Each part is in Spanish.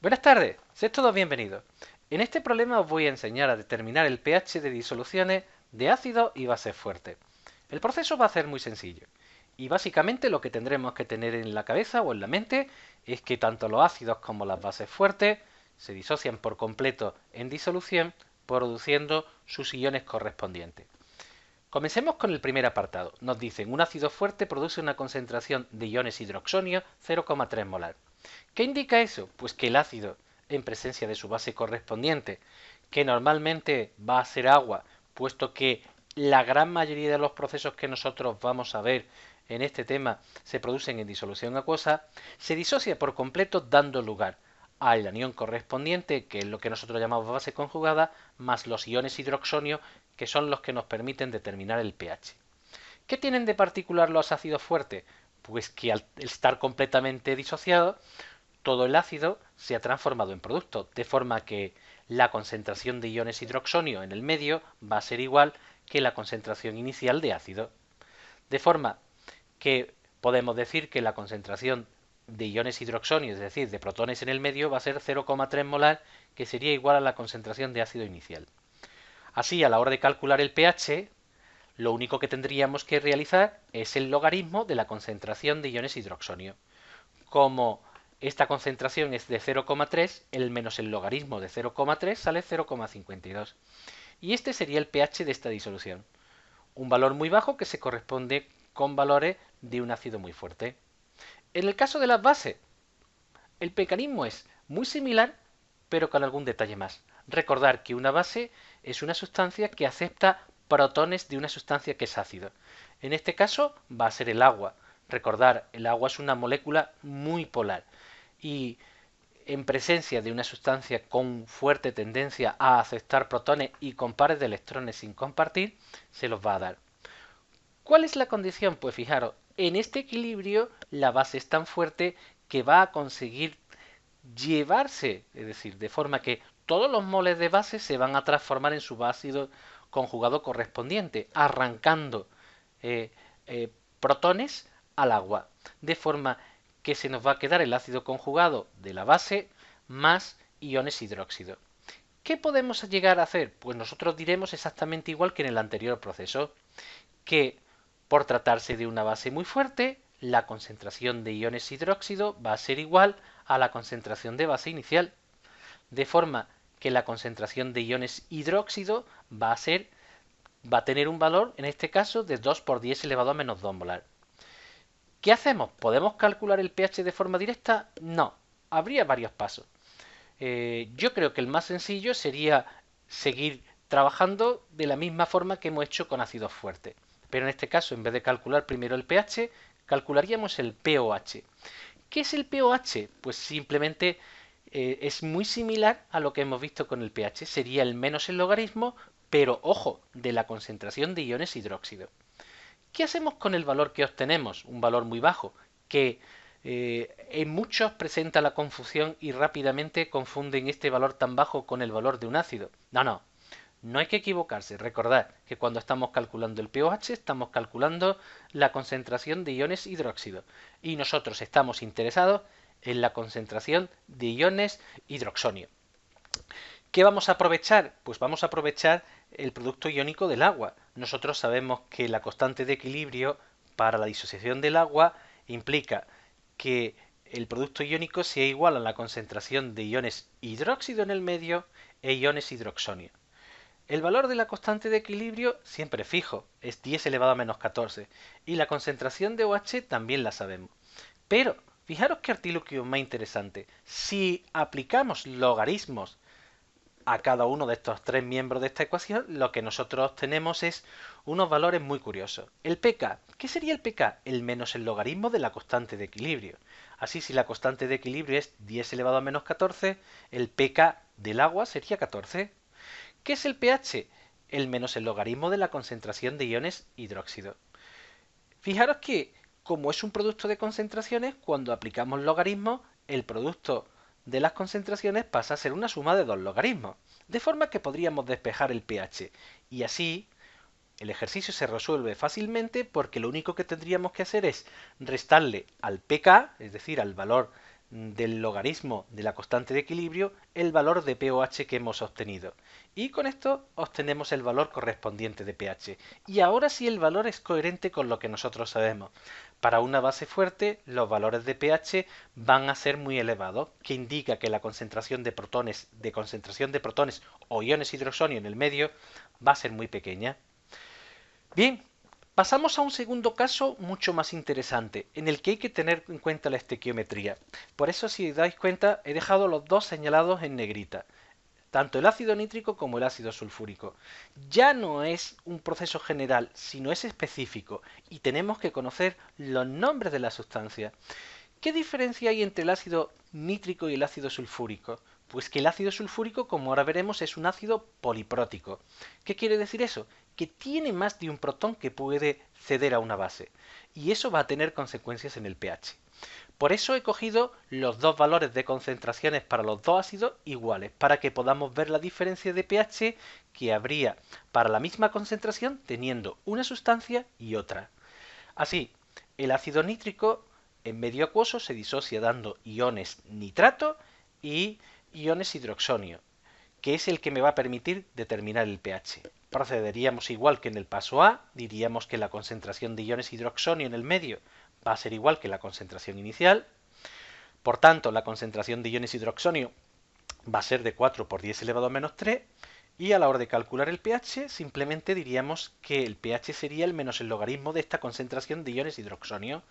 Buenas tardes, sed todos bienvenidos. En este problema os voy a enseñar a determinar el pH de disoluciones de ácidos y bases fuertes. El proceso va a ser muy sencillo y básicamente lo que tendremos que tener en la cabeza o en la mente es que tanto los ácidos como las bases fuertes se disocian por completo en disolución produciendo sus iones correspondientes. Comencemos con el primer apartado. Nos dicen un ácido fuerte produce una concentración de iones hidroxonio 0,3 molar. ¿Qué indica eso? Pues que el ácido, en presencia de su base correspondiente, que normalmente va a ser agua, puesto que la gran mayoría de los procesos que nosotros vamos a ver en este tema se producen en disolución acuosa, se disocia por completo dando lugar al anión correspondiente, que es lo que nosotros llamamos base conjugada, más los iones hidroxonio, que son los que nos permiten determinar el pH. ¿Qué tienen de particular los ácidos fuertes? Pues que al estar completamente disociados, todo el ácido se ha transformado en producto, de forma que la concentración de iones hidroxonio en el medio va a ser igual que la concentración inicial de ácido. De forma que podemos decir que la concentración de iones hidroxonio, es decir, de protones en el medio, va a ser 0,3 molar, que sería igual a la concentración de ácido inicial. Así, a la hora de calcular el pH, lo único que tendríamos que realizar es el logaritmo de la concentración de iones hidroxonio. Como esta concentración es de 0,3, el menos el logaritmo de 0,3 sale 0,52. Y este sería el pH de esta disolución. Un valor muy bajo que se corresponde con valores de un ácido muy fuerte. En el caso de las bases, el mecanismo es muy similar, pero con algún detalle más. Recordar que una base es una sustancia que acepta protones de una sustancia que es ácido. En este caso va a ser el agua. Recordar, el agua es una molécula muy polar y en presencia de una sustancia con fuerte tendencia a aceptar protones y con pares de electrones sin compartir, se los va a dar. ¿Cuál es la condición? Pues fijaros, en este equilibrio la base es tan fuerte que va a conseguir llevarse, es decir, de forma que todos los moles de base se van a transformar en su ácido conjugado correspondiente, arrancando eh, protones al agua, de forma que se nos va a quedar el ácido conjugado de la base más iones hidróxido. ¿Qué podemos llegar a hacer? Pues nosotros diremos exactamente igual que en el anterior proceso, que por tratarse de una base muy fuerte, la concentración de iones hidróxido va a ser igual a la concentración de base inicial, de forma que la concentración de iones hidróxido va a tener un valor, en este caso, de 2 por 10 elevado a menos 2 molar. ¿Qué hacemos? ¿Podemos calcular el pH de forma directa? No, habría varios pasos. Yo creo que el más sencillo sería seguir trabajando de la misma forma que hemos hecho con ácidos fuertes. Pero en este caso, en vez de calcular primero el pH, calcularíamos el pOH. ¿Qué es el pOH? Pues simplemente es muy similar a lo que hemos visto con el pH. Sería el menos el logaritmo, pero ojo, de la concentración de iones hidróxido. ¿Qué hacemos con el valor que obtenemos? Un valor muy bajo, que en muchos presenta la confusión y rápidamente confunden este valor tan bajo con el valor de un ácido. No, no hay que equivocarse. Recordad que cuando estamos calculando el pOH estamos calculando la concentración de iones hidróxido y nosotros estamos interesados en la concentración de iones hidroxonio. ¿Qué vamos a aprovechar? Pues vamos a aprovechar el producto iónico del agua. Nosotros sabemos que la constante de equilibrio para la disociación del agua implica que el producto iónico sea igual a la concentración de iones hidróxido en el medio e iones hidroxonio. El valor de la constante de equilibrio siempre es fijo, es 10 elevado a menos 14, y la concentración de OH también la sabemos. Pero, fijaros qué artilugio más interesante. Si aplicamos logaritmos a cada uno de estos tres miembros de esta ecuación, lo que nosotros obtenemos es unos valores muy curiosos. El pK, ¿qué sería el pK? El menos el logaritmo de la constante de equilibrio. Así, si la constante de equilibrio es 10 elevado a menos 14, el pK del agua sería 14. ¿Qué es el pH? El menos el logaritmo de la concentración de iones hidróxido. Fijaros que, como es un producto de concentraciones, cuando aplicamos logaritmos, el producto de las concentraciones pasa a ser una suma de dos logaritmos, de forma que podríamos despejar el pH. Y así el ejercicio se resuelve fácilmente porque lo único que tendríamos que hacer es restarle al pK, es decir, al valor del logaritmo de la constante de equilibrio el valor de pOH que hemos obtenido. Y con esto obtenemos el valor correspondiente de pH. Y ahora sí el valor es coherente con lo que nosotros sabemos. Para una base fuerte, los valores de pH van a ser muy elevados, que indica que la concentración de protones o iones hidroxonio en el medio va a ser muy pequeña. Bien, pasamos a un segundo caso mucho más interesante, en el que hay que tener en cuenta la estequiometría. Por eso, si os dais cuenta, he dejado los dos señalados en negrita, tanto el ácido nítrico como el ácido sulfúrico. Ya no es un proceso general, sino es específico, y tenemos que conocer los nombres de la sustancia. ¿Qué diferencia hay entre el ácido nítrico y el ácido sulfúrico? Pues que el ácido sulfúrico, como ahora veremos, es un ácido poliprótico. ¿Qué quiere decir eso? Que tiene más de un protón que puede ceder a una base. Y eso va a tener consecuencias en el pH. Por eso he cogido los dos valores de concentraciones para los dos ácidos iguales, para que podamos ver la diferencia de pH que habría para la misma concentración teniendo una sustancia y otra. Así, el ácido nítrico en medio acuoso se disocia dando iones nitrato y iones hidroxonio, que es el que me va a permitir determinar el pH. Procederíamos igual que en el paso A, diríamos que la concentración de iones hidroxonio en el medio va a ser igual que la concentración inicial. Por tanto, la concentración de iones hidroxonio va a ser de 4 por 10 elevado a menos 3, y a la hora de calcular el pH simplemente diríamos que el pH sería el menos el logaritmo de esta concentración de iones hidroxonio.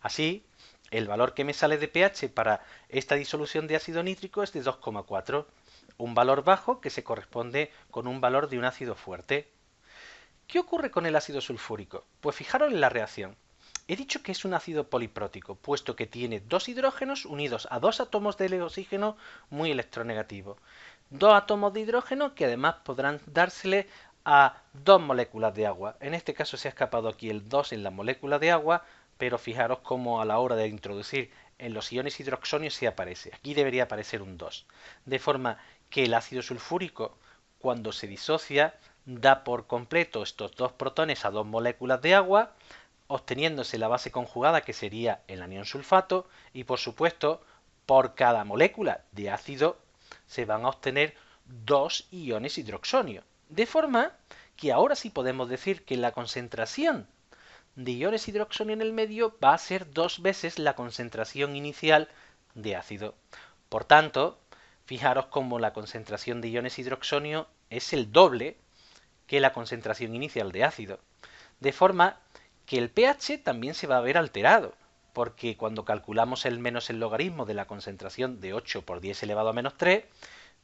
Así, el valor que me sale de pH para esta disolución de ácido nítrico es de 2,4, un valor bajo que se corresponde con un valor de un ácido fuerte. ¿Qué ocurre con el ácido sulfúrico? Pues fijaros en la reacción. He dicho que es un ácido poliprótico, puesto que tiene dos hidrógenos unidos a dos átomos de oxígeno muy electronegativos. Dos átomos de hidrógeno que además podrán dársele a dos moléculas de agua. En este caso se ha escapado aquí el 2 en la molécula de agua, pero fijaros cómo a la hora de introducir en los iones hidroxonios sí aparece. Aquí debería aparecer un 2. De forma que el ácido sulfúrico, cuando se disocia, da por completo estos dos protones a dos moléculas de agua, obteniéndose la base conjugada que sería el anión sulfato, y por supuesto por cada molécula de ácido se van a obtener dos iones hidroxonio. De forma que ahora sí podemos decir que la concentración de iones hidroxonio en el medio va a ser dos veces la concentración inicial de ácido. Por tanto, fijaros cómo la concentración de iones hidroxonio es el doble que la concentración inicial de ácido. De forma que el pH también se va a ver alterado, porque cuando calculamos el menos el logaritmo de la concentración de 8 por 10 elevado a menos 3,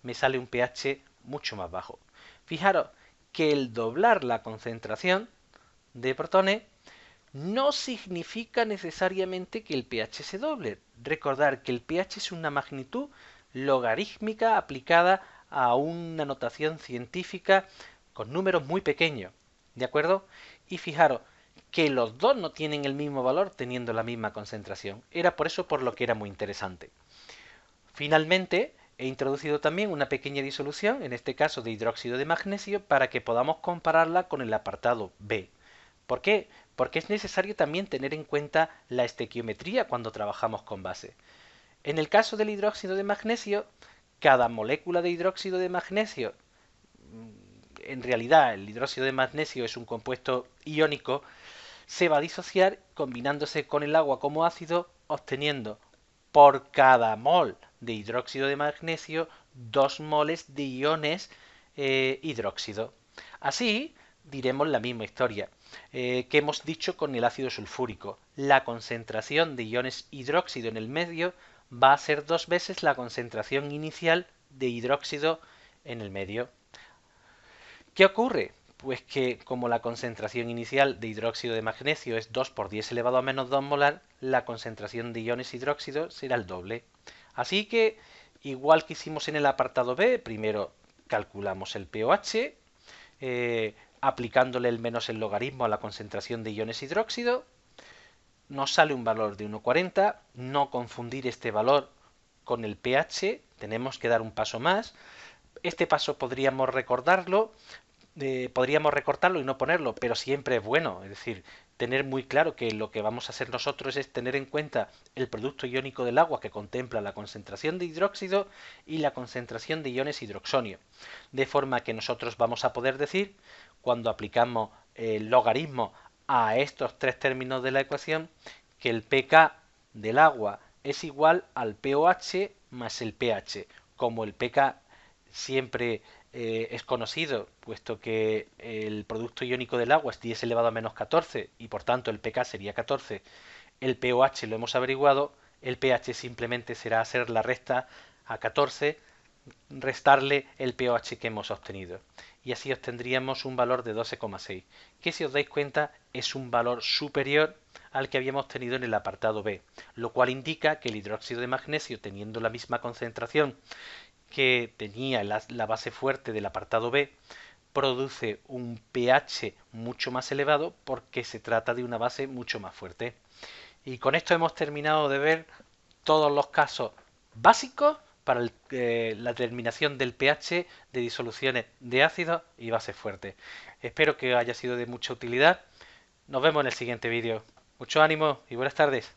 me sale un pH mucho más bajo. Fijaros que el doblar la concentración de protones no significa necesariamente que el pH se doble. Recordar que el pH es una magnitud logarítmica aplicada a una notación científica con números muy pequeños, ¿de acuerdo? Y fijaros que los dos no tienen el mismo valor teniendo la misma concentración. Era por eso por lo que era muy interesante. Finalmente, he introducido también una pequeña disolución, en este caso de hidróxido de magnesio, para que podamos compararla con el apartado B. ¿Por qué? Porque es necesario también tener en cuenta la estequiometría cuando trabajamos con base. En el caso del hidróxido de magnesio, cada molécula de hidróxido de magnesio, en realidad el hidróxido de magnesio es un compuesto iónico, se va a disociar combinándose con el agua como ácido, obteniendo por cada mol de hidróxido de magnesio 2 moles de iones hidróxido. Así diremos la misma historia que hemos dicho con el ácido sulfúrico. La concentración de iones hidróxido en el medio va a ser 2 veces la concentración inicial de hidróxido en el medio. ¿Qué ocurre? Pues que como la concentración inicial de hidróxido de magnesio es 2 por 10 elevado a menos 2 molar, la concentración de iones hidróxido será el doble. Así que, igual que hicimos en el apartado B, primero calculamos el pOH, aplicándole el menos el logaritmo a la concentración de iones hidróxido, nos sale un valor de 1,40, no confundir este valor con el pH, tenemos que dar un paso más. Este paso podríamos recortarlo y no ponerlo, pero siempre es bueno, es decir, tener muy claro que lo que vamos a hacer nosotros es tener en cuenta el producto iónico del agua que contempla la concentración de hidróxido y la concentración de iones hidroxonio. De forma que nosotros vamos a poder decir, cuando aplicamos el logaritmo a estos tres términos de la ecuación, que el pK del agua es igual al pOH más el pH. Como el pK siempre es conocido, puesto que el producto iónico del agua es 10 elevado a menos 14 y por tanto el pK sería 14, el pOH lo hemos averiguado, el pH simplemente será hacer la resta a 14, restarle el pOH que hemos obtenido. Y así obtendríamos un valor de 12,6, que si os dais cuenta es un valor superior al que habíamos tenido en el apartado B, lo cual indica que el hidróxido de magnesio, teniendo la misma concentración que tenía la base fuerte del apartado B, produce un pH mucho más elevado porque se trata de una base mucho más fuerte. Y con esto hemos terminado de ver todos los casos básicos para la determinación del pH de disoluciones de ácidos y bases fuertes. Espero que haya sido de mucha utilidad. Nos vemos en el siguiente vídeo. Mucho ánimo y buenas tardes.